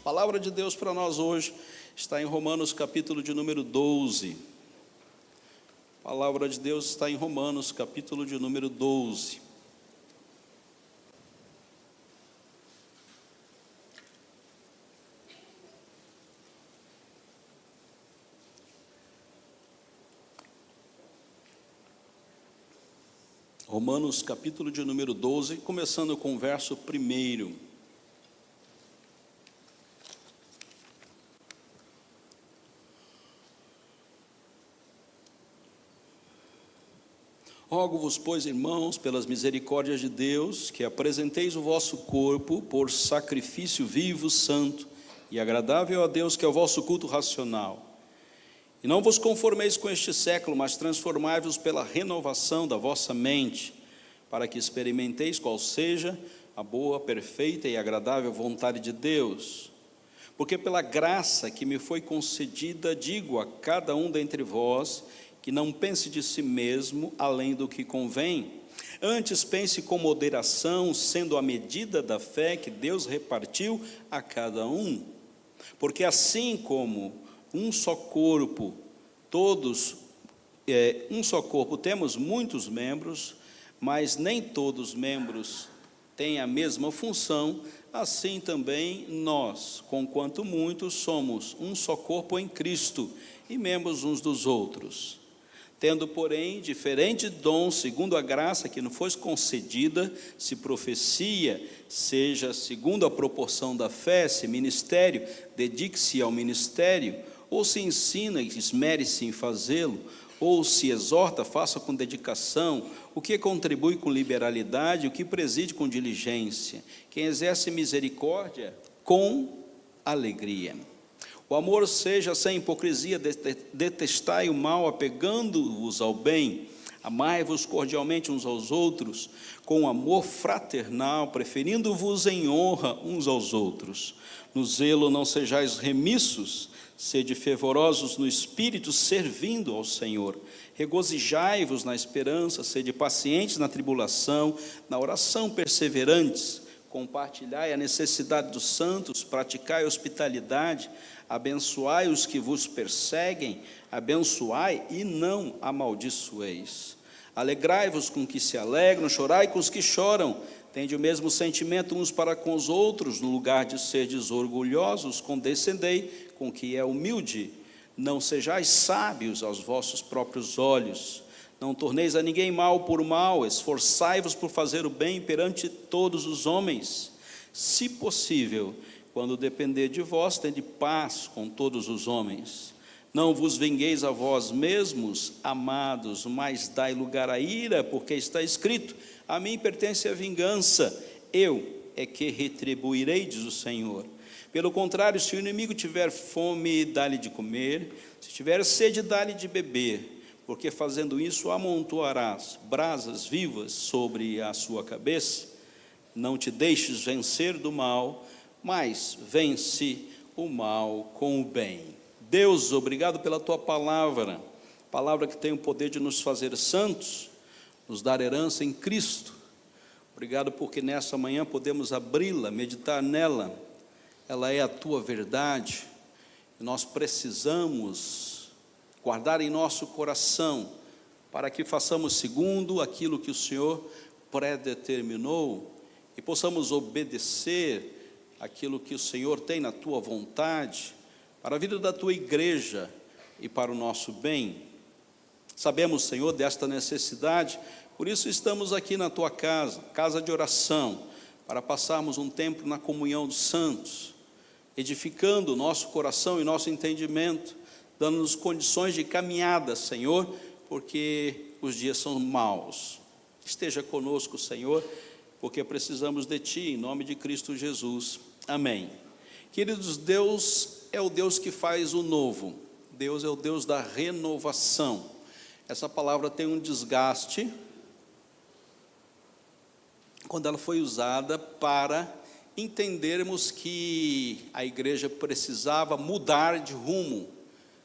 A palavra de Deus para nós hoje está em Romanos capítulo de número 12. A palavra de Deus está em Romanos capítulo de número 12. Romanos capítulo de número 12, começando com o verso 1. Rogo-vos, pois, irmãos, pelas misericórdias de Deus, que apresenteis o vosso corpo por sacrifício vivo, santo e agradável a Deus, que é o vosso culto racional. E não vos conformeis com este século, mas transformai-vos pela renovação da vossa mente, para que experimenteis qual seja a boa, perfeita e agradável vontade de Deus. Porque pela graça que me foi concedida, digo a cada um dentre vós, que não pense de si mesmo além do que convém. Antes pense com moderação, sendo a medida da fé que Deus repartiu a cada um. Porque assim como um só corpo, temos muitos membros, mas nem todos os membros têm a mesma função, assim também nós, conquanto muitos, somos um só corpo em Cristo e membros uns dos outros. Tendo, porém, diferentes dons, segundo a graça que nos foi concedida, se profecia, seja segundo a proporção da fé, se ministério, dedique-se ao ministério, ou se ensina, esmere-se em fazê-lo, ou se exorta, faça com dedicação, o que contribui com liberalidade, o que preside com diligência, quem exerce misericórdia, com alegria. O amor seja sem hipocrisia, detestai o mal, apegando-vos ao bem, amai-vos cordialmente uns aos outros, com amor fraternal, preferindo-vos em honra uns aos outros. No zelo não sejais remissos, sede fervorosos no espírito, servindo ao Senhor. Regozijai-vos na esperança, sede pacientes na tribulação, na oração perseverantes. Compartilhai a necessidade dos santos, praticai a hospitalidade, abençoai os que vos perseguem, abençoai e não amaldiçoeis. Alegrai-vos com os que se alegram, chorai com os que choram. Tende o mesmo sentimento uns para com os outros, no lugar de serdes orgulhosos, condescendei com o que é humilde. Não sejais sábios aos vossos próprios olhos. Não torneis a ninguém mal por mal, esforçai-vos por fazer o bem perante todos os homens. Se possível, quando depender de vós, tende paz com todos os homens. Não vos vingueis a vós mesmos, amados, mas dai lugar à ira, porque está escrito: a mim pertence a vingança, eu é que retribuirei, diz o Senhor. Pelo contrário, se o inimigo tiver fome, dá-lhe de comer, se tiver sede, dá-lhe de beber, porque fazendo isso amontoarás brasas vivas sobre a sua cabeça. Não te deixes vencer do mal, mas vence o mal com o bem. Deus, obrigado pela tua palavra que tem o poder de nos fazer santos, nos dar herança em Cristo. Obrigado porque nessa manhã podemos abri-la, meditar nela. Ela é a tua verdade, e nós precisamos guardar em nosso coração, para que façamos segundo aquilo que o Senhor predeterminou, e possamos obedecer aquilo que o Senhor tem na tua vontade, para a vida da tua igreja e para o nosso bem. Sabemos, Senhor, desta necessidade, por isso estamos aqui na tua casa de oração, para passarmos um tempo na comunhão dos santos, edificando o nosso coração e nosso entendimento, dando-nos condições de caminhada, Senhor, porque os dias são maus. Esteja conosco, Senhor, porque precisamos de Ti, em nome de Cristo Jesus. Amém. Queridos, Deus é o Deus que faz o novo. Deus é o Deus da renovação. Essa palavra tem um desgaste quando ela foi usada para entendermos que a igreja precisava mudar de rumo.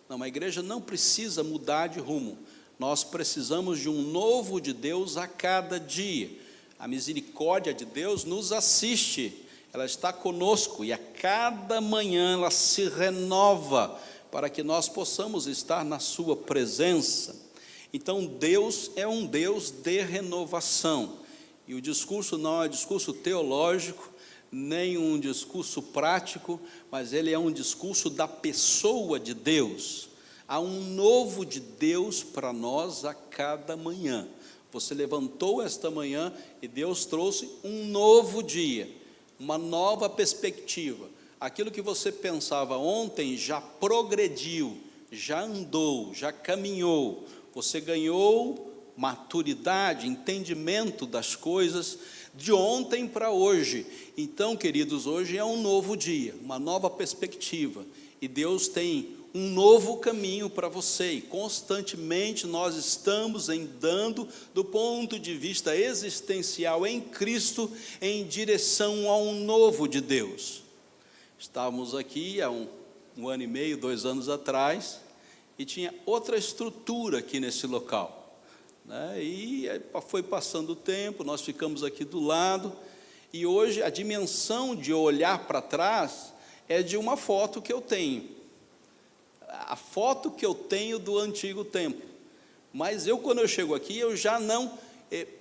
Não, a igreja não precisa mudar de rumo. Nós precisamos de um novo de Deus a cada dia. A misericórdia de Deus nos assiste. ela está conosco e a cada manhã ela se renova para que nós possamos estar na sua presença. Então Deus é um Deus de renovação, e o discurso não é discurso teológico, nem um discurso prático, mas ele é um discurso da pessoa de Deus. Há um novo de Deus para nós a cada manhã. Você levantou esta manhã e Deus trouxe um novo dia, uma nova perspectiva. Aquilo que você pensava ontem já progrediu, já andou, já caminhou. Você ganhou maturidade, entendimento das coisas de ontem para hoje. Então, queridos, hoje é um novo dia, uma nova perspectiva, e Deus tem um novo caminho para você, e constantemente nós estamos andando do ponto de vista existencial em Cristo, em direção a um novo de Deus. Estávamos aqui há um ano e meio, 2 anos atrás, e tinha outra estrutura aqui nesse local, né? E foi passando o tempo, nós ficamos aqui do lado, e hoje a dimensão de olhar para trás é de uma foto que eu tenho, a foto que eu tenho do antigo templo. Mas quando eu chego aqui, eu já não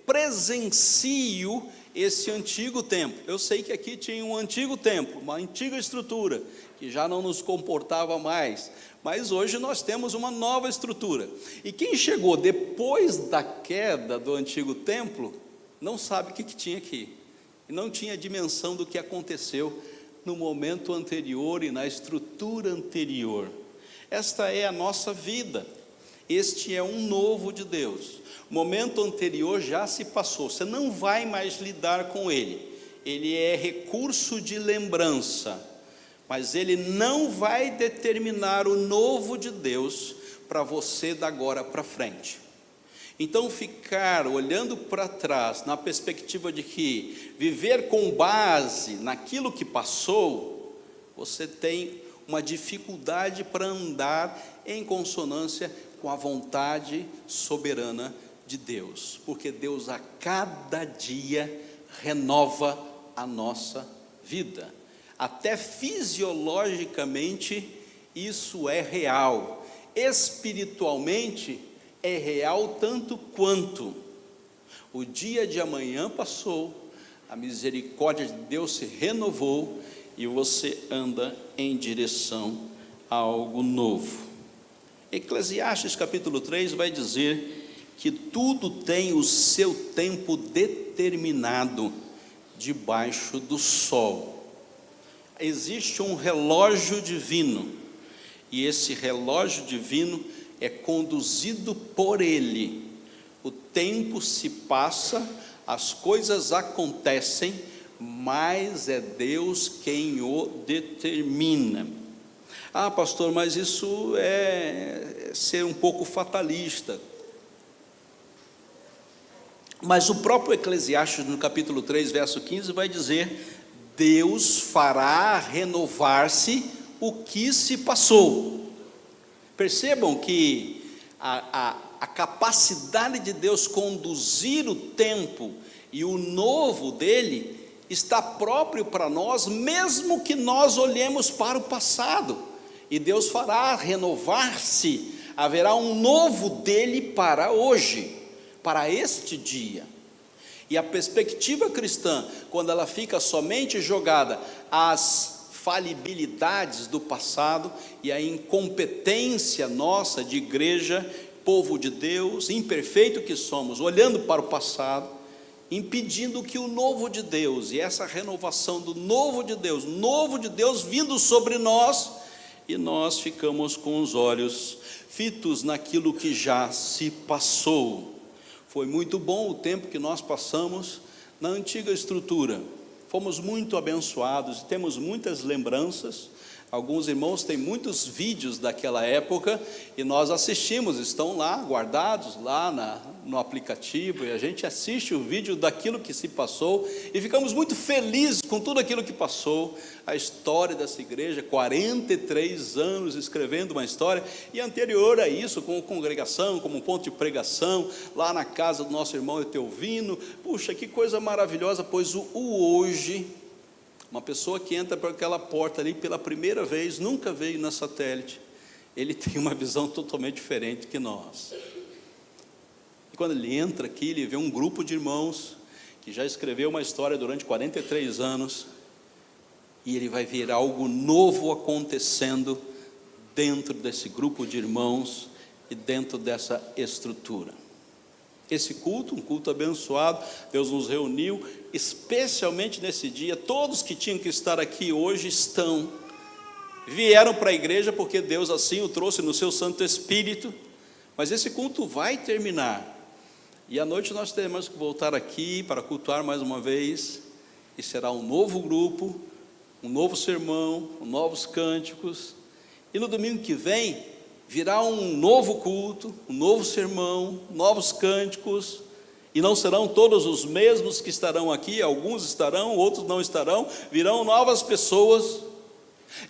presencio esse antigo templo. Eu sei que aqui tinha um antigo templo, uma antiga estrutura, que já não nos comportava mais, mas hoje nós temos uma nova estrutura. E quem chegou depois da queda do antigo templo, não sabe o que tinha aqui, e não tinha dimensão do que aconteceu no momento anterior e na estrutura anterior. Esta é a nossa vida, este é um novo de Deus. O momento anterior já se passou, você não vai mais lidar com ele é recurso de lembrança, mas ele não vai determinar o novo de Deus para você da agora para frente. Então, ficar olhando para trás, na perspectiva de que viver com base naquilo que passou, você tem uma dificuldade para andar em consonância com a vontade soberana de Deus, porque Deus a cada dia renova a nossa vida. Até fisiologicamente isso é real, espiritualmente é real tanto quanto. O dia de amanhã passou, a misericórdia de Deus se renovou e você anda em direção a algo novo. Eclesiastes capítulo 3 vai dizer que tudo tem o seu tempo determinado debaixo do sol. Existe um relógio divino, e esse relógio divino é conduzido por ele. O tempo se passa, as coisas acontecem, mas é Deus quem o determina. Ah, pastor, mas isso é ser um pouco fatalista. Mas o próprio Eclesiastes, no capítulo 3, verso 15, vai dizer: Deus fará renovar-se o que se passou. Percebam que a capacidade de Deus conduzir o tempo e o novo dele está próprio para nós, mesmo que nós olhemos para o passado, e Deus fará renovar-se, haverá um novo dele para hoje, para este dia. E a perspectiva cristã, quando ela fica somente jogada às falibilidades do passado e à incompetência nossa de igreja, povo de Deus, imperfeito que somos, olhando para o passado, impedindo que o novo de Deus, e essa renovação do novo de Deus vindo sobre nós, e nós ficamos com os olhos fitos naquilo que já se passou. Foi muito bom o tempo que nós passamos na antiga estrutura, fomos muito abençoados, temos muitas lembranças. Alguns irmãos têm muitos vídeos daquela época e nós assistimos, estão lá guardados lá no aplicativo, e a gente assiste o vídeo daquilo que se passou e ficamos muito felizes com tudo aquilo que passou. A história dessa igreja, 43 anos escrevendo uma história, e anterior a isso, como congregação, como um ponto de pregação, lá na casa do nosso irmão Etelvino. Puxa, que coisa maravilhosa, pois o hoje, Uma pessoa que entra por aquela porta ali pela primeira vez, nunca veio na satélite, ele tem uma visão totalmente diferente que nós. E quando ele entra aqui, ele vê um grupo de irmãos que já escreveu uma história durante 43 anos, e ele vai ver algo novo acontecendo dentro desse grupo de irmãos e dentro dessa estrutura. Esse culto, um culto abençoado, Deus nos reuniu, especialmente nesse dia. Todos que tinham que estar aqui hoje vieram para a igreja porque Deus assim o trouxe no seu Santo Espírito, mas esse culto vai terminar, e à noite nós teremos que voltar aqui para cultuar mais uma vez, e será um novo grupo, um novo sermão, novos cânticos, e no domingo que vem virá um novo culto, um novo sermão, novos cânticos, e não serão todos os mesmos que estarão aqui, alguns estarão, outros não estarão, virão novas pessoas.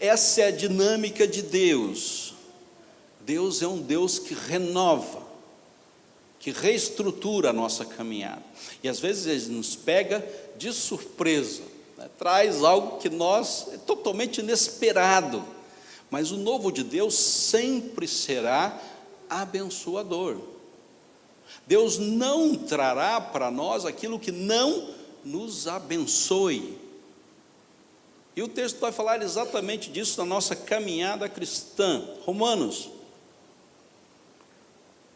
Essa é a dinâmica de Deus. Deus é um Deus que renova, que reestrutura a nossa caminhada, e às vezes Ele nos pega de surpresa, né? Traz algo que é totalmente inesperado, mas o novo de Deus sempre será abençoador. Deus não trará para nós aquilo que não nos abençoe. E o texto vai falar exatamente disso na nossa caminhada cristã. Romanos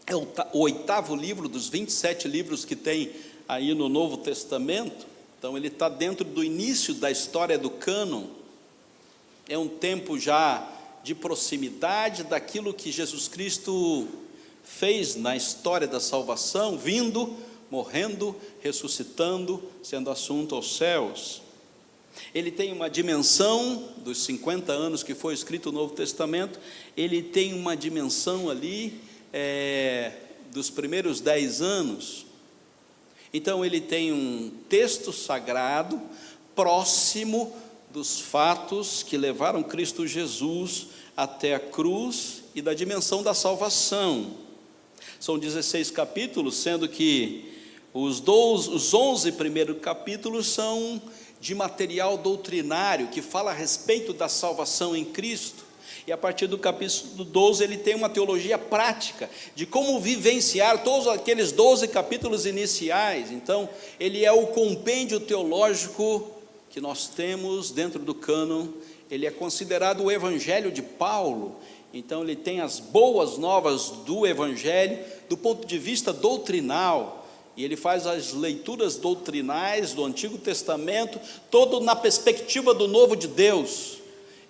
é o 8º livro dos 27 livros que tem aí no Novo Testamento. Então ele está dentro do início da história do cânon. É um tempo já de proximidade daquilo que Jesus Cristo fez na história da salvação, vindo, morrendo, ressuscitando, sendo assunto aos céus. Ele tem uma dimensão dos 50 anos que foi escrito o Novo Testamento, ele tem uma dimensão ali dos primeiros 10 anos. Então ele tem um texto sagrado próximo dos fatos que levaram Cristo Jesus até a cruz e da dimensão da salvação. São 16 capítulos, sendo que os 11 primeiros capítulos são de material doutrinário, que fala a respeito da salvação em Cristo, e a partir do capítulo 12 ele tem uma teologia prática, de como vivenciar todos aqueles 12 capítulos iniciais. Então ele é o compêndio teológico que nós temos dentro do cânon. Ele é considerado o Evangelho de Paulo. Então ele tem as boas novas do Evangelho do ponto de vista doutrinal, e ele faz as leituras doutrinais do Antigo Testamento, todo na perspectiva do novo de Deus.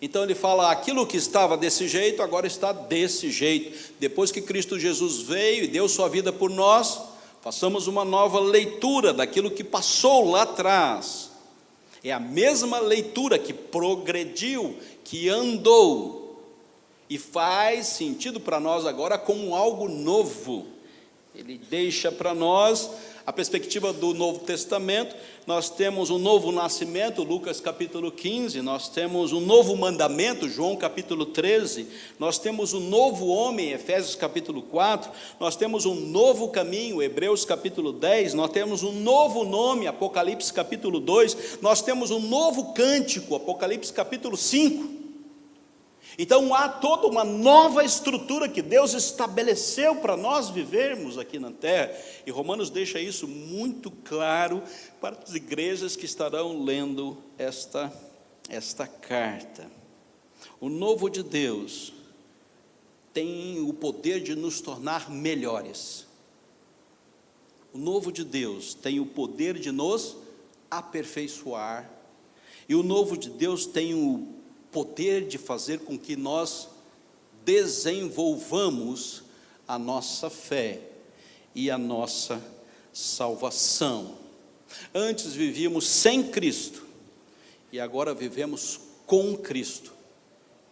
Então ele fala, aquilo que estava desse jeito, agora está desse jeito. Depois que Cristo Jesus veio e deu sua vida por nós, façamos uma nova leitura daquilo que passou lá atrás. É a mesma leitura que progrediu, que andou, e faz sentido para nós agora como algo novo. Ele deixa para nós a perspectiva do Novo Testamento. Nós temos um novo nascimento, Lucas capítulo 15, nós temos um novo mandamento, João capítulo 13, nós temos um novo homem, Efésios capítulo 4, nós temos um novo caminho, Hebreus capítulo 10, nós temos um novo nome, Apocalipse capítulo 2, nós temos um novo cântico, Apocalipse capítulo 5. Então há toda uma nova estrutura que Deus estabeleceu para nós vivermos aqui na terra, e Romanos deixa isso muito claro para as igrejas que estarão lendo esta carta. O novo de Deus tem o poder de nos tornar melhores. O novo de Deus tem o poder de nos aperfeiçoar, e o novo de Deus tem o poder de fazer com que nós desenvolvamos a nossa fé e a nossa salvação. Antes vivíamos sem Cristo, e agora vivemos com Cristo,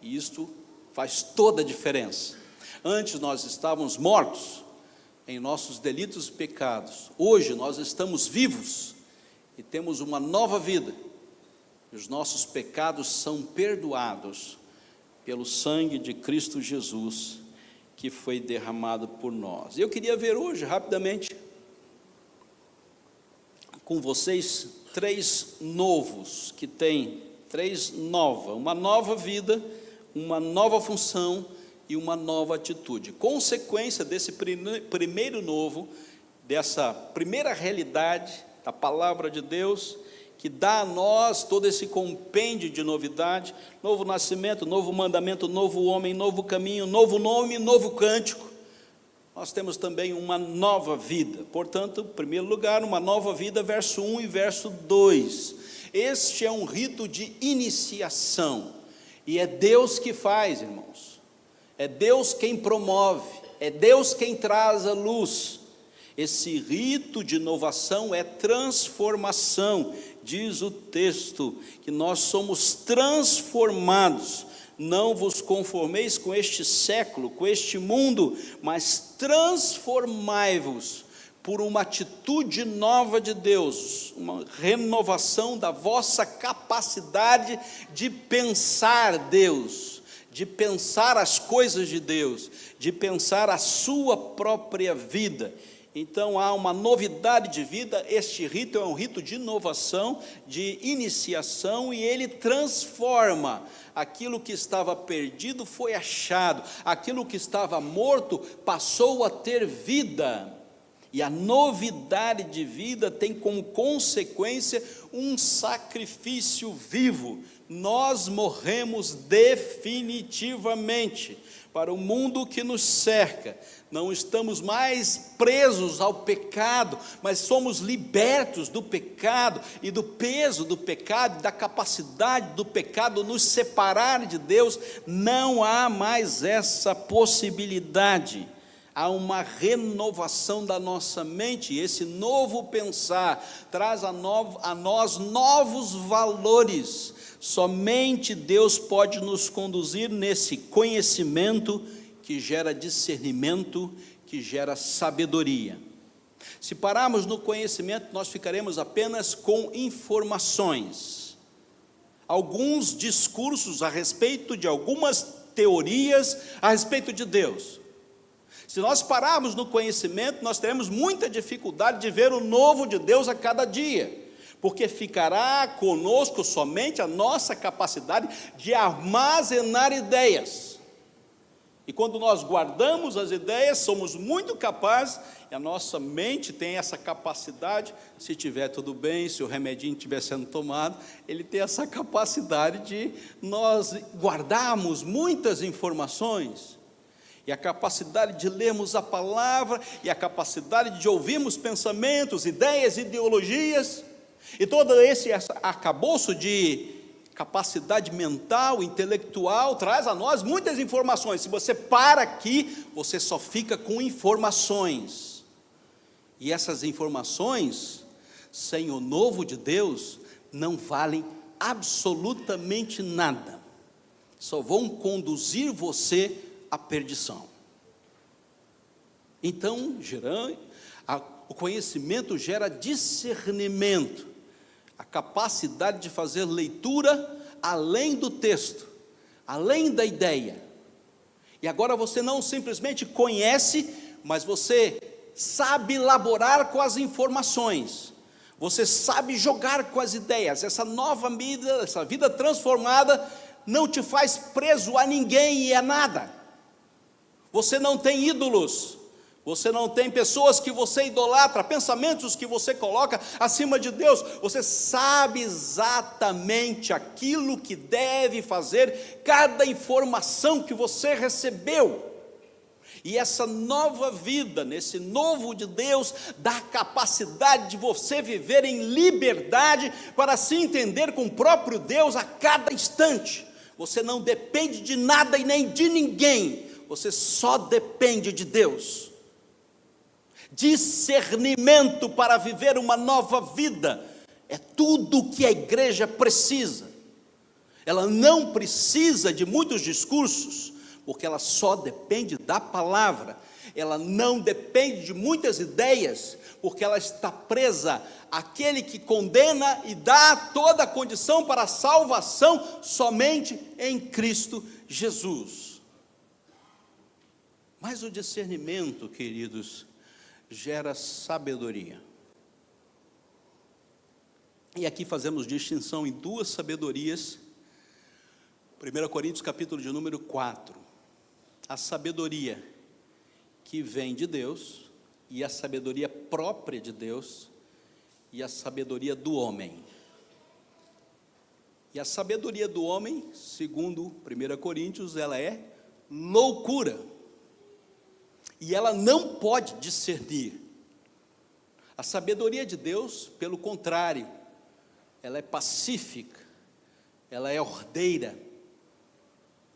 e isto faz toda a diferença. Antes nós estávamos mortos em nossos delitos e pecados, hoje nós estamos vivos e temos uma nova vida. Os nossos pecados são perdoados pelo sangue de Cristo Jesus, que foi derramado por nós. Eu queria ver hoje, rapidamente, com vocês, 3 novos que tem 3 nova, uma nova vida, uma nova função e uma nova atitude. Consequência desse primeiro novo, dessa primeira realidade da palavra de Deus, que dá a nós todo esse compêndio de novidade, novo nascimento, novo mandamento, novo homem, novo caminho, novo nome, novo cântico. Nós temos também uma nova vida. Portanto, em primeiro lugar, uma nova vida, verso 1 e verso 2. Este é um rito de iniciação, e é Deus que faz, irmãos. É Deus quem promove, é Deus quem traz a luz. Esse rito de inovação é transformação. Diz o texto que nós somos transformados. Não vos conformeis com este século, com este mundo, mas transformai-vos por uma atitude nova de Deus, uma renovação da vossa capacidade de pensar Deus, de pensar as coisas de Deus, de pensar a sua própria vida. Então há uma novidade de vida. Este rito é um rito de inovação, de iniciação, e ele transforma. Aquilo que estava perdido foi achado, aquilo que estava morto passou a ter vida. E a novidade de vida tem como consequência um sacrifício vivo. Nós morremos definitivamente para o mundo que nos cerca. Não estamos mais presos ao pecado, mas somos libertos do pecado e do peso do pecado, da capacidade do pecado nos separar de Deus. Não há mais essa possibilidade. Há uma renovação da nossa mente, e esse novo pensar traz a nós novos valores. Somente Deus pode nos conduzir nesse conhecimento que gera discernimento, que gera sabedoria. Se pararmos no conhecimento, nós ficaremos apenas com informações, alguns discursos a respeito de algumas teorias a respeito de Deus. Se nós pararmos no conhecimento, nós teremos muita dificuldade de ver o novo de Deus a cada dia, porque ficará conosco somente a nossa capacidade de armazenar ideias. E quando nós guardamos as ideias, somos muito capazes, e a nossa mente tem essa capacidade, se tiver tudo bem, se o remedinho estiver sendo tomado, ele tem essa capacidade de nós guardarmos muitas informações, e a capacidade de lermos a palavra, e a capacidade de ouvirmos pensamentos, ideias, ideologias, e todo esse arcabouço de capacidade mental, intelectual, traz a nós muitas informações. Se você para aqui, você só fica com informações, e essas informações, sem o novo de Deus, não valem absolutamente nada, só vão conduzir você à perdição. Então, o conhecimento gera discernimento, a capacidade de fazer leitura além do texto, além da ideia. E agora você não simplesmente conhece, mas você sabe elaborar com as informações, você sabe jogar com as ideias. Essa nova vida, essa vida transformada, não te faz preso a ninguém e a nada. Você não tem ídolos, você não tem pessoas que você idolatra, pensamentos que você coloca acima de Deus. Você sabe exatamente aquilo que deve fazer, cada informação que você recebeu. E essa nova vida, nesse novo de Deus, dá a capacidade de você viver em liberdade para se entender com o próprio Deus a cada instante. Você não depende de nada e nem de ninguém, você só depende de Deus. Discernimento para viver uma nova vida é tudo o que a igreja precisa. Ela não precisa de muitos discursos, porque ela só depende da palavra. Ela não depende de muitas ideias, porque ela está presa àquele que condena e dá toda a condição para a salvação somente em Cristo Jesus. Mas o discernimento, queridos, gera sabedoria. E aqui fazemos distinção em duas sabedorias 1 Coríntios capítulo de número 4, a sabedoria que vem de Deus, e a sabedoria própria de Deus, e a sabedoria do homem. E a sabedoria do homem, segundo 1 Coríntios, ela é loucura, e ela não pode discernir. A sabedoria de Deus, pelo contrário, ela é pacífica, ela é ordeira,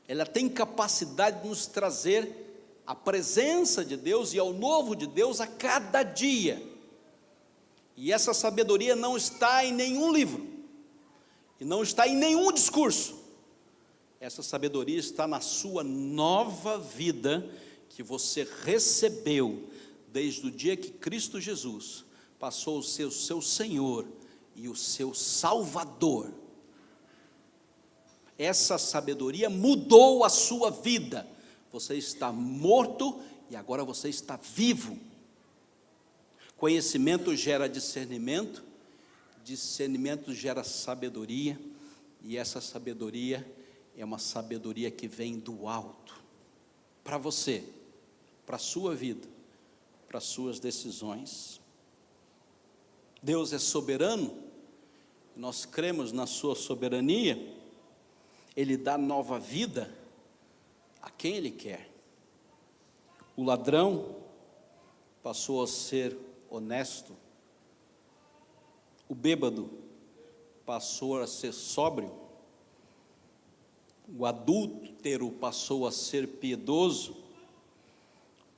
ela tem capacidade de nos trazer a presença de Deus e ao novo de Deus a cada dia. E essa sabedoria não está em nenhum livro, e não está em nenhum discurso. Essa sabedoria está na sua nova vida, que você recebeu desde o dia que Cristo Jesus passou a ser o seu Senhor e o seu Salvador. Essa sabedoria mudou a sua vida. Você está morto e agora você está vivo. Conhecimento gera discernimento, discernimento gera sabedoria, e essa sabedoria é uma sabedoria que vem do alto, para você, para a sua vida, para as suas decisões. Deus é soberano, nós cremos na sua soberania. Ele dá nova vida a quem Ele quer. O ladrão passou a ser honesto, o bêbado passou a ser sóbrio, o adúltero passou a ser piedoso,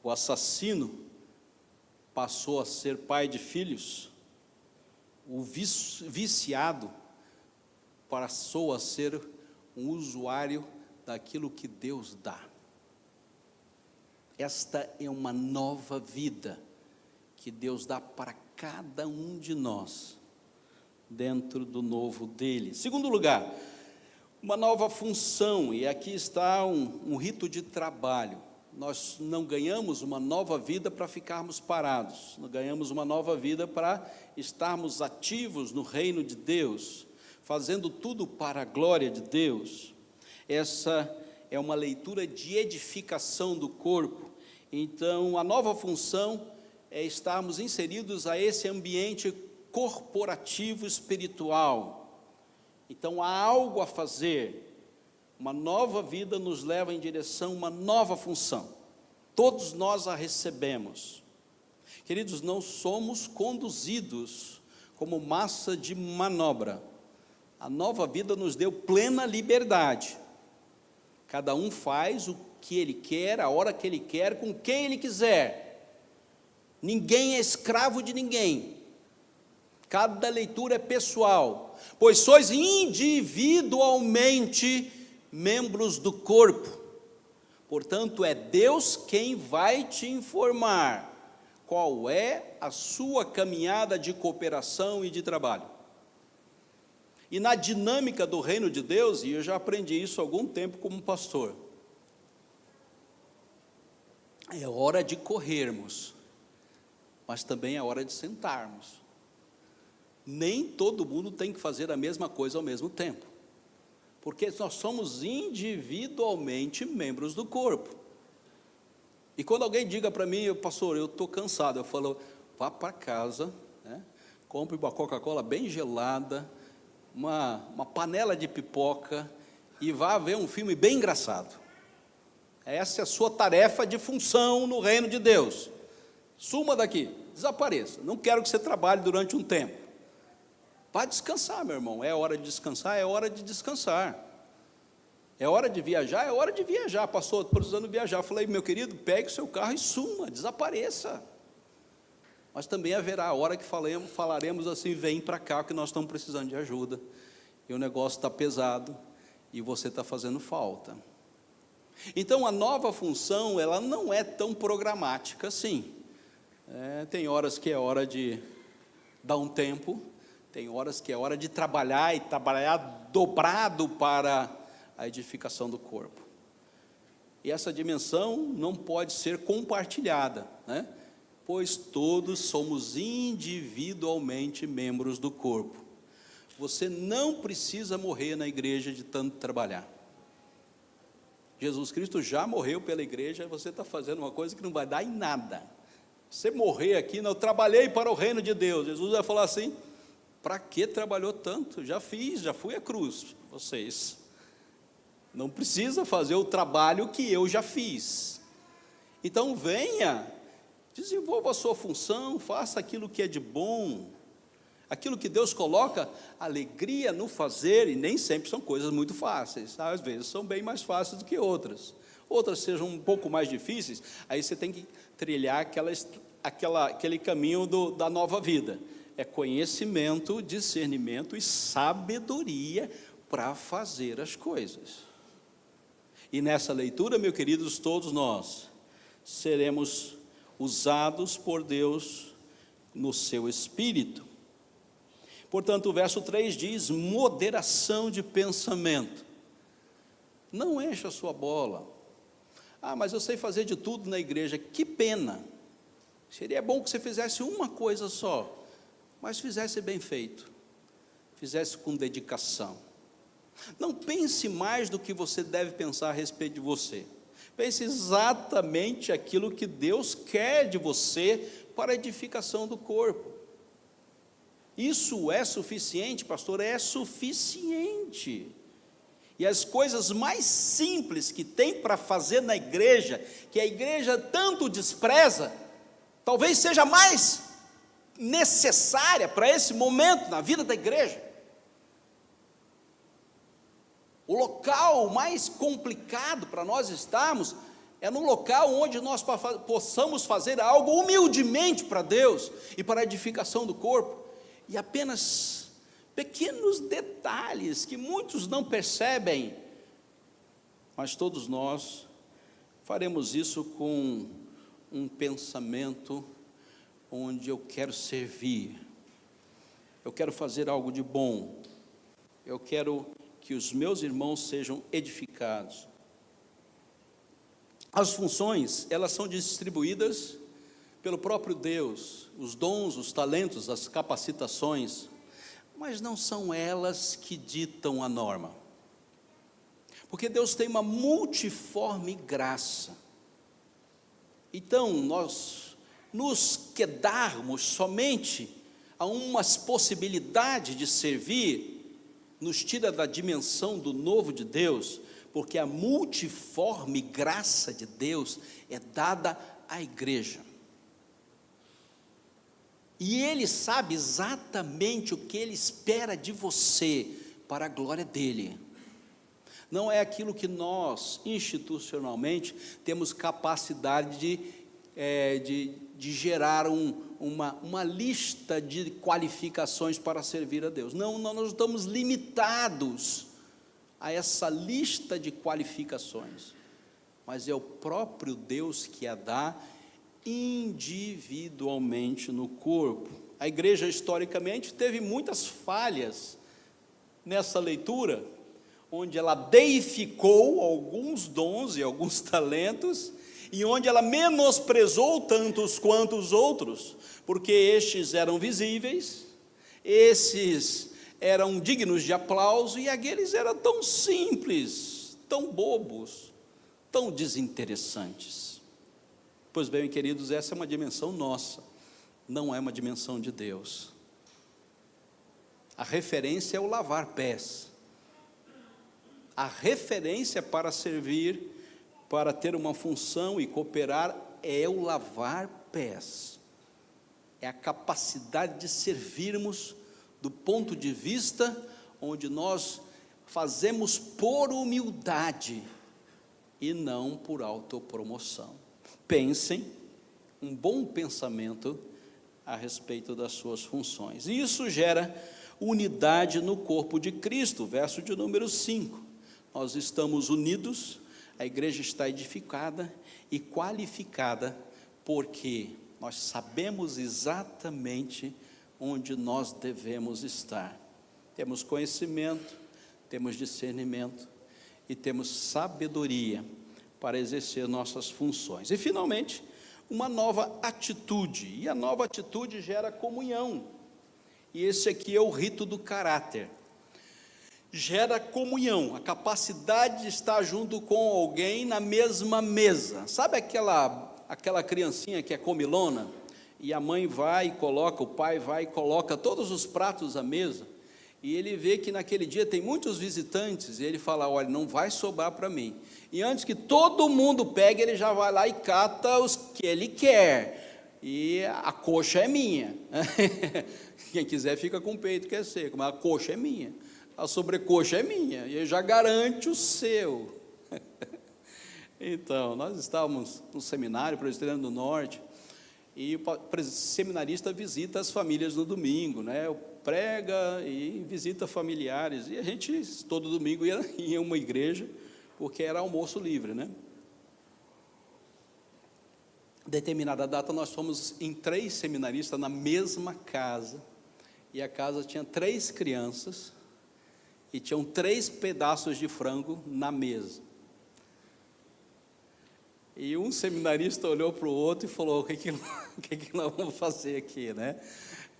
o assassino passou a ser pai de filhos, o viciado passou a ser um usuário daquilo que Deus dá. Esta é uma nova vida que Deus dá para cada um de nós, dentro do novo dele. Segundo lugar, uma nova função, e aqui está um rito de trabalho. Nós não ganhamos uma nova vida para ficarmos parados, nós ganhamos uma nova vida para estarmos ativos no reino de Deus, fazendo tudo para a glória de Deus. Essa é uma leitura de edificação do corpo. Então, a nova função é estarmos inseridos a esse ambiente corporativo espiritual. Então, há algo a fazer. Uma nova vida nos leva em direção a uma nova função. Todos nós a recebemos. Queridos, não somos conduzidos como massa de manobra. A nova vida nos deu plena liberdade. Cada um faz o que ele quer, a hora que ele quer, com quem ele quiser. Ninguém é escravo de ninguém. Cada leitura é pessoal, pois sois individualmente membros do corpo. Portanto, é Deus quem vai te informar qual é a sua caminhada de cooperação e de trabalho. E na dinâmica do reino de Deus, e eu já aprendi isso há algum tempo como pastor, é hora de corrermos, mas também é hora de sentarmos. Nem todo mundo tem que fazer a mesma coisa ao mesmo tempo, porque nós somos individualmente membros do corpo. E quando alguém diga para mim, pastor, eu estou cansado, eu falo, vá para casa, né, compre uma Coca-Cola bem gelada, uma panela de pipoca, e vá ver um filme bem engraçado. Essa é a sua tarefa de função no reino de Deus. Suma daqui, desapareça. Não quero que você trabalhe durante um tempo. Vá descansar, meu irmão. É hora de descansar, é hora de descansar. É hora de viajar, é hora de viajar. Pastor, estou precisando viajar. Eu falei, meu querido, pegue o seu carro e suma, desapareça. Mas também haverá a hora que falaremos assim, vem para cá que nós estamos precisando de ajuda. E o negócio está pesado e você está fazendo falta. Então, a nova função, ela não é tão programática assim. Tem horas que é hora de dar um tempo, tem horas que é hora de trabalhar, e trabalhar dobrado para a edificação do corpo. E essa dimensão não pode ser compartilhada, né? Pois todos somos individualmente membros do corpo. Você não precisa morrer na igreja de tanto trabalhar. Jesus Cristo já morreu pela igreja, você está fazendo uma coisa que não vai dar em nada. Você morrer aqui, não, eu trabalhei para o reino de Deus. Jesus vai falar assim: para que trabalhou tanto? Já fiz, já fui à cruz, vocês. Não precisa fazer o trabalho que eu já fiz. Então venha, desenvolva a sua função, faça aquilo que é de bom, aquilo que Deus coloca alegria no fazer, e nem sempre são coisas muito fáceis, às vezes são bem mais fáceis do que outras sejam um pouco mais difíceis, aí você tem que trilhar aquele caminho da nova vida, é conhecimento, discernimento e sabedoria para fazer as coisas. E nessa leitura, meus queridos, todos nós seremos usados por Deus no seu Espírito. Portanto, o verso 3 diz: moderação de pensamento. Não encha a sua bola. Ah, mas eu sei fazer de tudo na igreja. Que pena. Seria bom que você fizesse uma coisa só, mas fizesse bem feito, fizesse com dedicação. Não pense mais do que você deve pensar a respeito de você. Pense exatamente aquilo que Deus quer de você para a edificação do corpo. Isso é suficiente, pastor? É suficiente. E as coisas mais simples que tem para fazer na igreja, que a igreja tanto despreza, talvez seja mais necessária para esse momento na vida da igreja. O local mais complicado para nós estarmos é no local onde nós possamos fazer algo humildemente para Deus e para a edificação do corpo, e apenas pequenos detalhes que muitos não percebem, mas todos nós faremos isso com um pensamento onde eu quero servir, eu quero fazer algo de bom, eu quero que os meus irmãos sejam edificados. As funções, elas são distribuídas pelo próprio Deus, os dons, os talentos, as capacitações, mas não são elas que ditam a norma, porque Deus tem uma multiforme graça. Então, nós nos quedarmos somente a umas possibilidades de servir, nos tira da dimensão do novo de Deus, porque a multiforme graça de Deus é dada à igreja. E Ele sabe exatamente o que Ele espera de você, para a glória dEle. Não é aquilo que nós, institucionalmente, temos capacidade de gerar uma lista de qualificações para servir a Deus. Não, nós estamos limitados a essa lista de qualificações, mas é o próprio Deus que a dá individualmente no corpo. A igreja historicamente teve muitas falhas nessa leitura, onde ela deificou alguns dons e alguns talentos, e onde ela menosprezou tantos quanto os outros, porque estes eram visíveis, esses eram dignos de aplauso, e aqueles eram tão simples, tão bobos, tão desinteressantes. Pois bem, queridos, essa é uma dimensão nossa, não é uma dimensão de Deus. A referência é o lavar pés. A referência para servir, para ter uma função e cooperar, é o lavar pés. É a capacidade de servirmos do ponto de vista onde nós fazemos por humildade e não por autopromoção. Pensem, um bom pensamento a respeito das suas funções. E isso gera unidade no corpo de Cristo, verso de número 5. Nós estamos unidos, a igreja está edificada e qualificada, porque nós sabemos exatamente onde nós devemos estar. Temos conhecimento, temos discernimento e temos sabedoria para exercer nossas funções. E finalmente, uma nova atitude, e a nova atitude gera comunhão, e esse aqui é o rito do caráter. gera comunhão, a capacidade de estar junto com alguém na mesma mesa. Sabe aquela criancinha que é comilona, e a mãe vai e coloca, o pai vai e coloca todos os pratos à mesa, e ele vê que naquele dia tem muitos visitantes, e ele fala, olha, não vai sobrar para mim. E antes que todo mundo pegue, ele já vai lá e cata os que ele quer, e a coxa é minha. Quem quiser fica com o peito que é seco, mas a coxa é minha. A sobrecoxa é minha, e ele já garante o seu. Então, nós estávamos no seminário presbiteriano do Norte, e o seminarista visita as famílias no domingo, né? Prega e visita familiares, e a gente todo domingo ia em uma igreja, porque era almoço livre, né? Determinada data nós fomos em 3 seminaristas na mesma casa, e a casa tinha 3 crianças, e tinham 3 pedaços de frango na mesa. E um seminarista olhou para o outro e falou, o que nós vamos fazer aqui, né?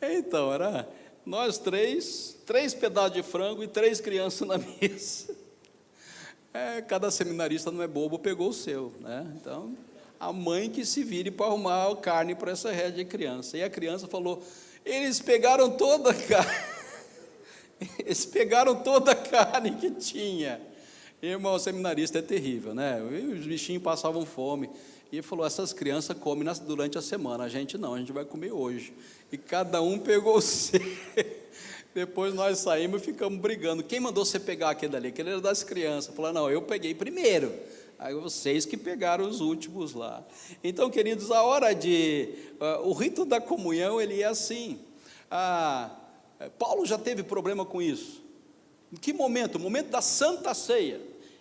Então, era nós 3 pedaços de frango e 3 crianças na mesa. Cada seminarista não é bobo, pegou o seu, né? Então, a mãe que se vire para arrumar carne para essa rede de criança. E a criança falou, eles pegaram toda a carne. Eles pegaram toda a carne que tinha. Irmão, o seminarista é terrível, né? Os bichinhos passavam fome. E ele falou, essas crianças comem durante a semana, a gente não, a gente vai comer hoje. E cada um pegou o seu. Depois nós saímos e ficamos brigando. Quem mandou você pegar aquele dali? Aquele era das crianças. Falou, não, eu peguei primeiro. Aí vocês que pegaram os últimos lá. Então, queridos, a hora o rito da comunhão, ele é assim. Paulo já teve problema com isso. Em que momento? O momento da Santa Ceia.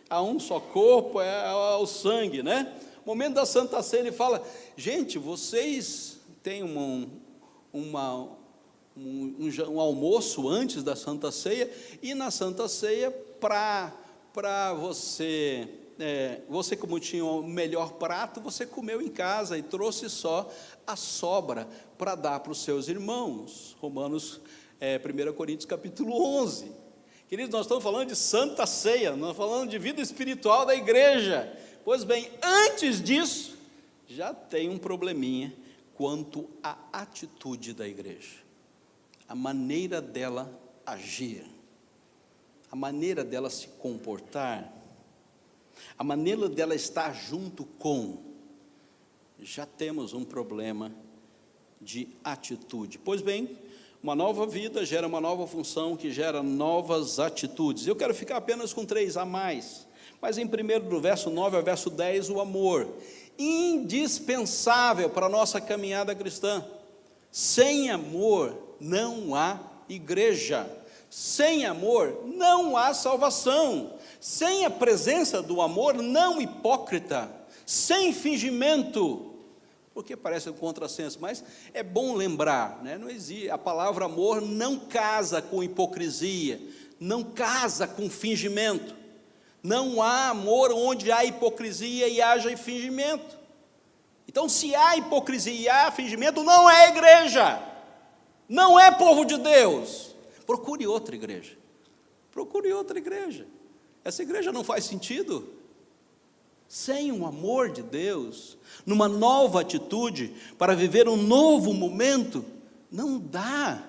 Há um só corpo, é o sangue, né? O momento da Santa Ceia, ele fala, gente, vocês têm um almoço antes da Santa Ceia, e na Santa Ceia, para você, você como tinha o melhor prato, você comeu em casa e trouxe só a sobra para dar para os seus irmãos. 1 Coríntios capítulo 11. Queridos, nós estamos falando de Santa Ceia, nós estamos falando de vida espiritual da igreja. Pois bem, antes disso, já tem um probleminha quanto à atitude da igreja, a maneira dela agir, a maneira dela se comportar, a maneira dela estar junto com. Já temos um problema de atitude. Pois bem, uma nova vida gera uma nova função, que gera novas atitudes. Eu quero ficar apenas com 3 a mais. Mas em primeiro, do verso 9 ao verso 10, o amor, indispensável para a nossa caminhada cristã. Sem amor não há igreja. Sem amor não há salvação. Sem a presença do amor, não hipócrita. Sem fingimento. Porque parece um contrassenso, mas é bom lembrar, né? Não existe, a palavra amor não casa com hipocrisia, não casa com fingimento. Não há amor onde há hipocrisia e haja fingimento. Então, se há hipocrisia e há fingimento, não é igreja, não é povo de Deus. Procure outra igreja, procure outra igreja. Essa igreja não faz sentido. Sem o amor de Deus, numa nova atitude, para viver um novo momento, não dá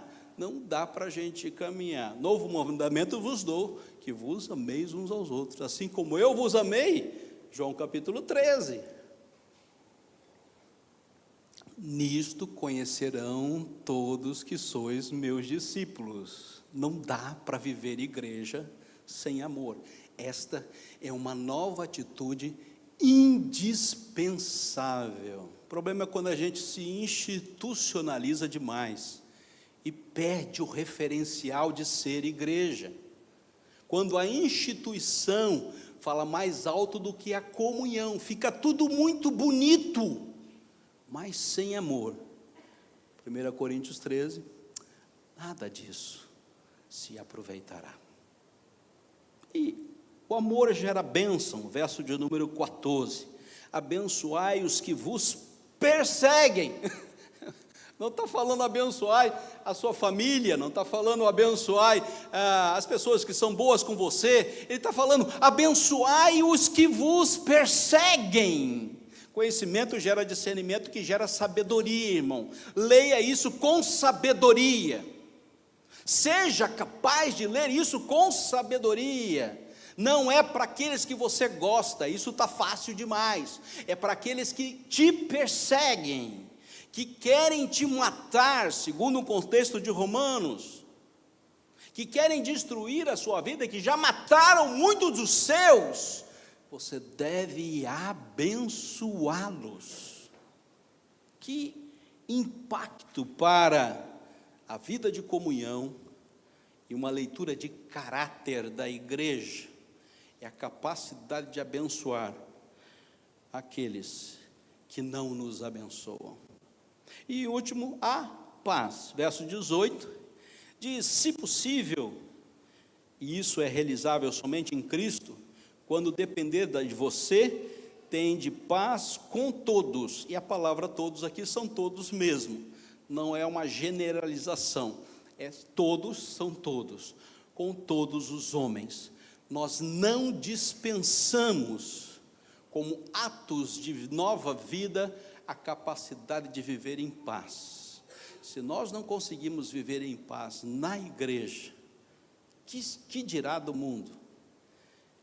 para a gente caminhar. Novo mandamento vos dou, que vos ameis uns aos outros, assim como eu vos amei. João capítulo 13. Nisto conhecerão todos que sois meus discípulos. Não dá para viver igreja sem amor. Esta é uma nova atitude indispensável. O problema é quando a gente se institucionaliza demais e perde o referencial de ser igreja. Quando a instituição fala mais alto do que a comunhão, fica tudo muito bonito, mas sem amor. 1 Coríntios 13, nada disso se aproveitará. E o amor gera bênção, verso de número 14. Abençoai os que vos perseguem. Não está falando abençoar a sua família, não está falando abençoar as pessoas que são boas com você. Ele está falando abençoai os que vos perseguem. Conhecimento gera discernimento, que gera sabedoria, irmão. Leia isso com sabedoria. Seja capaz de ler isso com sabedoria. Não é para aqueles que você gosta, isso está fácil demais. É para aqueles que te perseguem, que querem te matar, segundo o contexto de Romanos, que querem destruir a sua vida, que já mataram muitos dos seus. Você deve abençoá-los. Que impacto para a vida de comunhão e uma leitura de caráter da igreja é a capacidade de abençoar aqueles que não nos abençoam. E último, a paz. Verso 18, diz, se possível, e isso é realizável somente em Cristo, quando depender de você, tende paz com todos. E a palavra todos aqui são todos mesmo, não é uma generalização, é todos são todos, com todos os homens. Nós não dispensamos, como atos de nova vida, a capacidade de viver em paz. Se nós não conseguimos viver em paz na igreja, que dirá do mundo?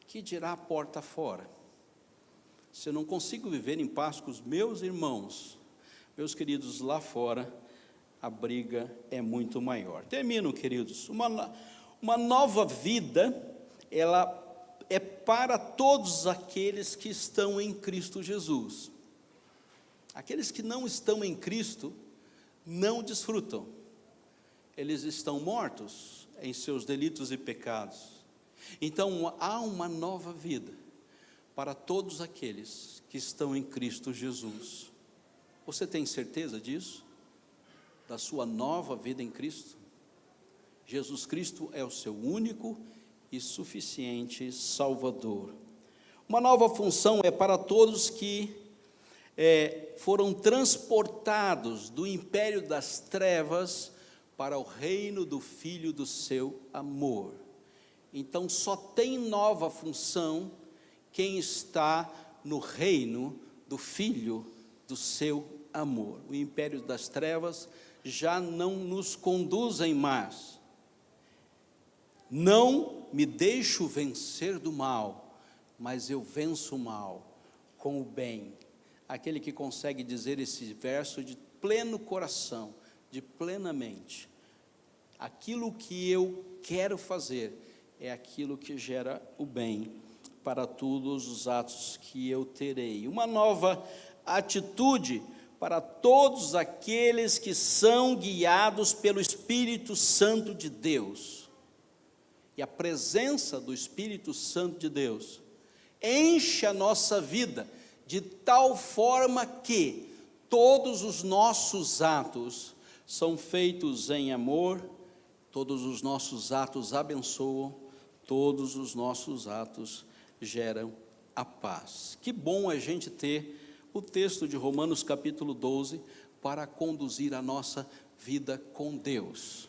Que dirá a porta fora? Se eu não consigo viver em paz com os meus irmãos, meus queridos, lá fora, a briga é muito maior. Termino, queridos. Uma nova vida, ela é para todos aqueles que estão em Cristo Jesus. Aqueles que não estão em Cristo não desfrutam. Eles estão mortos em seus delitos e pecados. Então há uma nova vida para todos aqueles que estão em Cristo Jesus. Você tem certeza disso? Da sua nova vida em Cristo? Jesus Cristo é o seu único e suficiente Salvador. Uma nova função é para todos que foram transportados do império das trevas para o reino do Filho do seu amor. Então só tem nova função quem está no reino do Filho do seu amor. O império das trevas já não nos conduzem mais. Não me deixo vencer do mal, mas eu venço o mal com o bem. Aquele que consegue dizer esse verso de pleno coração, de plenamente, aquilo que eu quero fazer é aquilo que gera o bem para todos os atos que eu terei. Uma nova atitude para todos aqueles que são guiados pelo Espírito Santo de Deus. E a presença do Espírito Santo de Deus enche a nossa vida de tal forma que todos os nossos atos são feitos em amor, todos os nossos atos abençoam, todos os nossos atos geram a paz. Que bom a gente ter o texto de Romanos capítulo 12 para conduzir a nossa vida com Deus.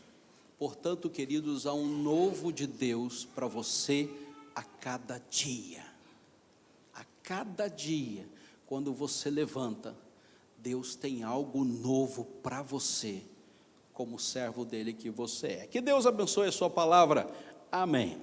Portanto, queridos, há um novo de Deus para você a cada dia. A cada dia, quando você levanta, Deus tem algo novo para você, como servo dele que você é. Que Deus abençoe a sua palavra. Amém.